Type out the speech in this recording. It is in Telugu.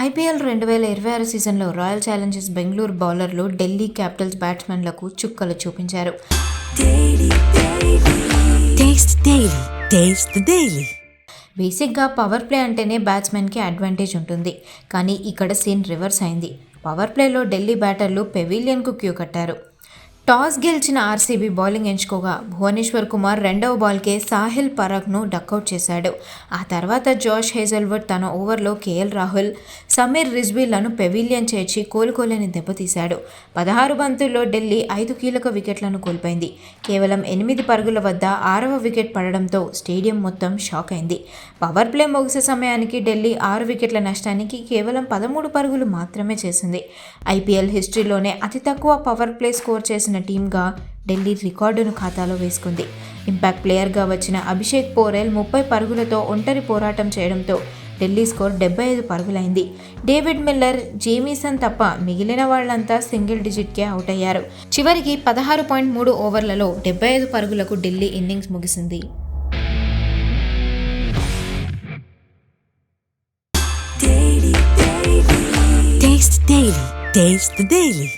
ఐపీఎల్ 2026 సీజన్లో రాయల్ ఛాలెంజర్స్ బెంగళూరు బౌలర్లు ఢిల్లీ క్యాపిటల్స్ బ్యాట్స్మెన్లకు చుక్కలు చూపించారు. బేసిక్గా పవర్ ప్లే అంటేనే బ్యాట్స్మెన్కి అడ్వాంటేజ్ ఉంటుంది. కానీ ఇక్కడ సీన్ రివర్స్ అయింది. పవర్ ప్లేలో ఢిల్లీ బ్యాటర్లు పెవిలియన్కు క్యూ కట్టారు. టాస్ గెలిచిన ఆర్సీబీ బౌలింగ్ ఎంచుకోగా భువనేశ్వర్ కుమార్ రెండవ బాల్కే సాహిల్ పరాగ్ను డకౌట్ చేశాడు. ఆ తర్వాత జోష్ హేజల్వుడ్ తన ఓవర్లో కేఎల్ రాహుల్, సమీర్ రిజ్వీలను పెవిలియన్ చేర్చి కోలుకోలేని దెబ్బతీశాడు. 16 బంతుల్లో ఢిల్లీ 5 కీలక వికెట్లను కోల్పోయింది. కేవలం 8 పరుగుల వద్ద 6వ వికెట్ పడడంతో స్టేడియం మొత్తం షాక్ అయింది. పవర్ ప్లే ముగిసే సమయానికి ఢిల్లీ 6 వికెట్ల నష్టానికి కేవలం 13 పరుగులు మాత్రమే చేసింది. ఐపీఎల్ హిస్టరీలోనే అతి తక్కువ పవర్ ప్లే స్కోర్ చేసిన టీమ్గా ఢిల్లీ రికార్డును ఖాతాలో వేసుకుంది. ఇంపాక్ట్ ప్లేయర్గా వచ్చిన అభిషేక్ పోరెల్ 30 పరుగులతో ఒంటరి పోరాటం చేయడంతో ఢిల్లీ స్కోర్ 75 పరుగులైంది. డేవిడ్ మిల్లర్, జేమీసన్ తప్ప మిగిలిన వాళ్లంతా సింగిల్ డిజిట్కే అవుట్ అయ్యారు. చివరికి 16.3 ఓవర్లలో 75 పరుగులకు ఢిల్లీ ఇన్నింగ్స్ ముగిసింది. Taste the Daily.